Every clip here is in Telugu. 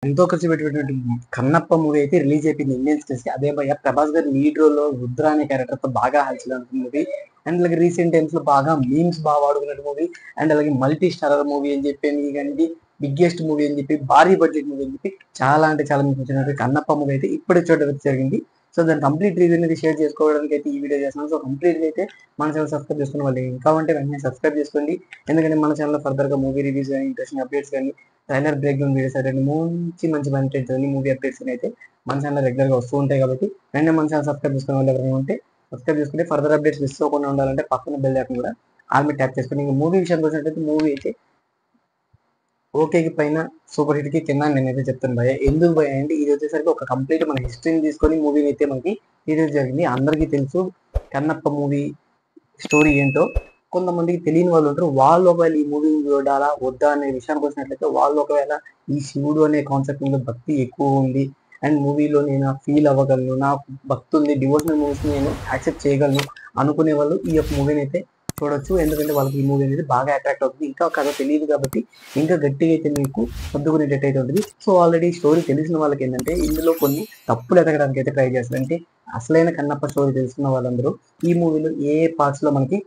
ఎంతో ఖర్చు పెట్టినటువంటి కన్నప్ప మూవీ అయితే రిలీజ్ అయిపోయింది ఇండియన్ స్టేట్స్ కి. అదే భయ్య ప్రభాస్ గారి లీడ్ రోల్ లో రుద్ర అనే క్యారెక్టర్ తో బాగా హల్చల్ అవుతుంది మూవీ. అండ్ అలాగే రీసెంట్ టైమ్స్ లో బాగా మీమ్స్ బాగా వాడుకున్న మూవీ. అండ్ అలాగే మల్టీ స్టారర్ మూవీ అని చెప్పి కానీ బిగ్గెస్ట్ మూవీ అని చెప్పి భారీ బడ్జెట్ మూవీ అని చెప్పి చాలా అంటే చాలా మీకు వచ్చినట్టు కన్నప్ప మూవీ అయితే ఇప్పుడే చూడడం జరిగింది. సో దాని కంప్లీట్ రివ్యూ అనేది షేర్ చేసుకోవడానికి అయితే ఈ వీడియో చేస్తున్నాను. సో కంప్లీట్ గా అయితే మన ఛానల్ సబ్స్క్రైబ్ చేసుకున్న వాళ్ళు ఇంకా ఉంటే వెంటనే సబ్స్క్రైబ్ చేసుకోండి. ఎందుకంటే మన ఛానల్ ఫర్దర్ గా మూవీ రివ్యూస్ కానీ ఇంట్రెస్టింగ్ అప్డేట్స్ కానీ ట్రైలర్ బ్రేక్ డౌన్ వీడియోస్ అయితే మంచి కంటెంట్ మూవీ అప్డేట్స్ అయితే మన ఛానల్ రెగ్యులర్ గా వస్తూ ఉంటాయి. కాబట్టి వెంటనే మన ఛానల్ సబ్స్క్రైబ్ చేసుకునే వాళ్ళు ఎవరైనా ఉంటే సబ్స్క్రైబ్ చేసుకుంటే ఫర్దర్ అప్డేట్స్ మిస్ అవ్వకుండా ఉండాలంటే పక్కన బెల్ ఐకాన్ కూడా ఆల్ మీద ట్యాప్ చేసుకోండి. ఇంకా మూవీ విషయానికి వచ్చినట్లయితే మూవీ అయితే ఓకేకి పైన సూపర్ హిట్ కి కింద నేనైతే చెప్తాను భయ. ఎందుకు భయ అంటే ఇది వచ్చేసరికి ఒక కంప్లీట్ మన హిస్టరీని తీసుకొని మూవీని అయితే మనకి తీయడం జరిగింది. అందరికీ తెలుసు కన్నప్ప మూవీ స్టోరీ ఏంటో. కొంతమందికి తెలియని వాళ్ళు ఉంటారు. వాళ్ళు ఒకవేళ ఈ మూవీ చూడాలా వద్దా అనే విషయానికి వచ్చినట్లయితే వాళ్ళు ఒకవేళ ఈ శివుడు అనే కాన్సెప్ట్ మీద భక్తి ఎక్కువ ఉంది అండ్ మూవీలో నేను ఫీల్ అవ్వగలను, నాకు భక్తి ఉంది, డివోషనల్ మూవీస్ నేను యాక్సెప్ట్ చేయగలను అనుకునే వాళ్ళు ఈ యొక్క మూవీని అయితే చూడొచ్చు. ఎందుకంటే వాళ్ళకి ఈ మూవీ అనేది బాగా అట్రాక్ట్ అవుతుంది. ఇంకా కథ తెలియదు కాబట్టి ఇంకా గట్టిగా అయితే మీకు సర్దుకునేటట్టు అయితే ఉంటుంది. సో ఆల్రెడీ స్టోరీ తెలిసిన వాళ్ళకి ఏంటంటే ఇందులో కొన్ని తప్పులు ఎతకడానికి అయితే ట్రై చేస్తారు. అంటే అసలైన కన్నప్ప స్టోరీ తెలుసుకున్న వాళ్ళందరూ ఈ మూవీలో ఏ పార్ట్స్ లో మనకి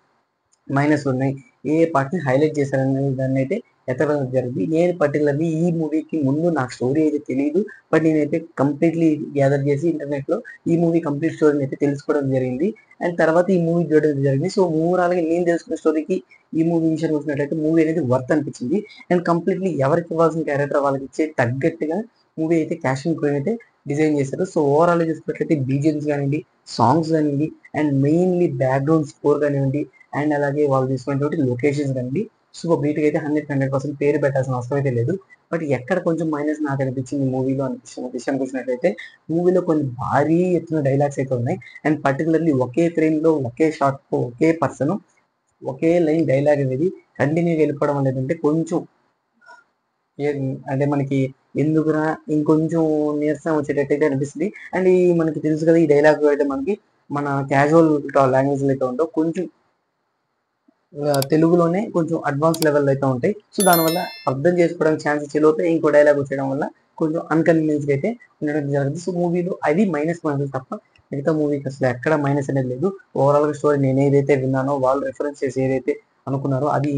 మైనస్ ఉన్నాయి, ఏ పార్ట్ని హైలైట్ చేశారనే దాన్ని అయితే ఎతకడం జరిగింది. నేను పర్టికులర్లీ ఈ మూవీకి ముందు నాకు స్టోరీ అయితే తెలియదు. బట్ నేనైతే కంప్లీట్లీ గ్యాదర్ చేసి ఇంటర్నెట్ లో ఈ మూవీ కంప్లీట్ స్టోరీని అయితే తెలుసుకోవడం జరిగింది. అండ్ తర్వాత ఈ మూవీ చూడడం జరిగింది. సో ఓవరాల్గా నేను తెలుసుకున్న స్టోరీకి ఈ మూవీ విషయానికి వచ్చినట్లయితే మూవీ అనేది వర్త్ అనిపించింది. అండ్ కంప్లీట్లీ ఎవరికి ఇవ్వాల్సిన క్యారెక్టర్ వాళ్ళకి ఇచ్చే తగ్గట్టుగా మూవీ అయితే క్యాస్టింగ్ క్రూ అయితే డిజైన్ చేశారు. సో ఓవరాల్ చూసుకున్నట్లయితే బీజిఎమ్స్ కానివ్వండి, సాంగ్స్ కానివ్వండి అండ్ మెయిన్లీ బ్యాక్గ్రౌండ్ స్కోర్ కానివ్వండి అండ్ అలాగే వాళ్ళు తీసుకున్నటువంటి లొకేషన్స్ కానివ్వండి సూపర్ బీట్గా అయితే 100% పేరు పెట్టాల్సిన అవసరం అయితే లేదు. బట్ ఎక్కడ కొంచెం మైనస్ నాకు అనిపించింది మూవీలో అనిపించిన విషయానికి వచ్చినట్లయితే మూవీలో కొన్ని భారీ ఎత్తున డైలాగ్స్ అయితే ఉన్నాయి. అండ్ పర్టికులర్లీ ఒకే ఫ్రేమ్ లో ఒకే షాట్ ఒకే పర్సన్ ఒకే లైన్ డైలాగ్ అనేది కంటిన్యూగా వెళ్ళిపోవడం అనేది అంటే కొంచెం అంటే మనకి ఎందుకురా ఇంకొంచెం నీరసం వచ్చేటట్టయితే అనిపిస్తుంది. అండ్ ఈ మనకి తెలుసు కదా ఈ డైలాగ్ అయితే మనకి మన క్యాజువల్ లాంగ్వేజ్ అయితే ఉందో కొంచెం తెలుగులోనే కొంచెం అడ్వాన్స్ లెవెల్ అయితే ఉంటాయి. సో దానివల్ల అర్థం చేసుకోవడానికి ఛాన్సెస్ లోపే ఇంకో డైలాగ్ వచ్చేయడం వల్ల కొంచెం అన్కన్వీనియన్స్ అయితే ఉండడం జరుగుతుంది. సో మూవీలో అది మైనస్ పాయింట్ తప్ప మిగతా మూవీకి అసలు ఎక్కడ మైనస్ అనేది లేదు. ఓవరాల్ గా స్టోరీ నేను ఏదైతే విన్నానో వాళ్ళు రెఫరెన్స్ చేసి ఏదైతే అనుకున్నారో అది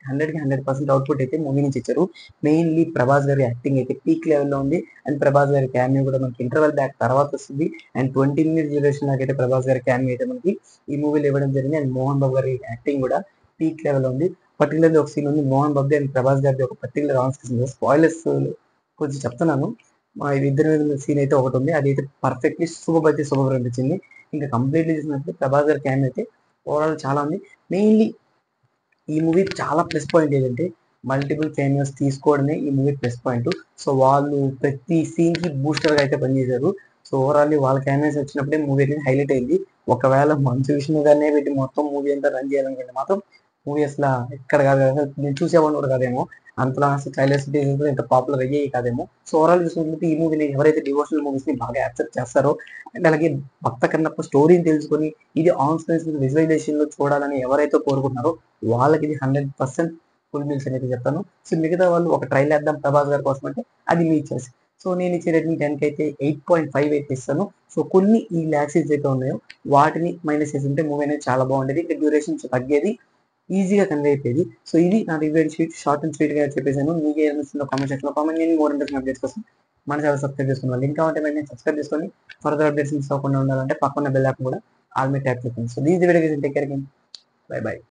100కి 100% అవుట్పుట్ అయితే మూవీ నుంచి ఇచ్చారు. మెయిన్లీ ప్రభాస్ గారి యాక్టింగ్ అయితే పీక్ లెవెల్లో ఉంది. అండ్ ప్రభాస్ గారి క్యామియో కూడా మనకి ఇంటర్వెల్ బ్యాక్ తర్వాత వస్తుంది. అండ్ 20 మినిట్స్ డ్యూరేషన్ అయితే ప్రభాస్ గారి క్యామియో అయితే మనకి ఈ మూవీలో ఇవ్వడం జరిగింది. అండ్ మోహన్ బాబు గారి యాక్టింగ్ కూడా పీక్ లెవెల్ ఉంది. పర్టికులర్లీ ఒక సీన్ ఉంది మోహన్ బాబు అండ్ ప్రభాస్ గారి ఒక పర్టికులర్ ఆన్ సీన్ స్పాయిలర్స్ కొంచెం చెప్తున్నాను. ఇది ఇద్దరు సీన్ అయితే ఒకటి ఉంది. అది అయితే పర్ఫెక్ట్లీ సూపర్ అయితే సూపర్ అనిపించింది. ఇంకా కంప్లీట్లీ చూసినట్టు ప్రభాస్ గారి క్యామియో అయితే ఓవరాల్ చాలా ఉంది. మెయిన్లీ ఈ మూవీ చాలా ప్లస్ పాయింట్ ఏంటంటే మల్టిపుల్ క్యామియోస్ తీసుకోవడమే ఈ మూవీ ప్లస్ పాయింట్. సో వాళ్ళు ప్రతి సీన్ కి బూస్టర్ గా అయితే పనిచేశారు. సో ఓవరాల్ వాళ్ళ క్యామియోస్ వచ్చినప్పుడే మూవీ అనేది హైలైట్ అయింది. ఒకవేళ మంచు విష్ణుగానే పెట్టి మొత్తం మూవీ అంతా రన్ చేయాలనుకుంటే మాత్రం మూవీ అసలు ఎక్కడ కాదు కదా నేను చూసేవాడిని కూడా కాదేమో. అంతలా అసలు ట్రైలర్స్ ఇంత పాపులర్ అయ్యేవి కాదేమో. సో ఓవరాల్ చూసినట్లయితే ఈ మూవీని ఎవరైతే డివోషనల్ మూవీస్ ని బాగా యాక్సెప్ట్ చేస్తారో అండ్ అలాగే భక్త కన్నప్ప స్టోరీని తెలుసుకొని ఇది ఆన్ స్క్రీన్ విజువలైజేషన్ లో చూడాలని ఎవరైతే కోరుకుంటున్నారో వాళ్ళకి ఇది 100% ఫుల్ మీల్స్ అనేది చెప్తాను. సో మిగతా వాళ్ళు ఒక ట్రైల్ వేద్దాం ప్రభాస్ గారి కోసం అంటే అది మీ చాయిస్. సో నేను ఇచ్చే రేటింగ్ 10కి అయితే 8.5 అయితే ఇస్తాను. సో కొన్ని ఈ ల్యాక్సెస్ అయితే ఉన్నాయో వాటిని మైనస్ చేసి ఉంటే మూవీ అనేది చాలా బాగుండేది. ఇంకా డ్యూరేషన్ తగ్గేది, ఈజీగా కన్వే అయిపోయేది. సో ఇది నా review sheet short and sweet గా చెప్పేసాను. మీకు ఏమనిస్తుందో కామెంట్ సెక్షన్ లో కామెంట్ చేయండి. మోర్ ఇంట్రెస్టింగ్ అప్డేట్స్ కోసం మన ఛానల్ సబ్స్క్రైబ్ చేసుకోవాలి. ఇంకా ఉంటే వెంటనే సబ్స్క్రైబ్ చేసుకొని ఫర్దర్ అప్డేట్స్ మిస్ అవ్వకుండా ఉండాలంటే పక్కన బెల్ ఐకాన్ కూడా ఆల్ మీద ట్యాప్ చేయండి. So these video take care. By by.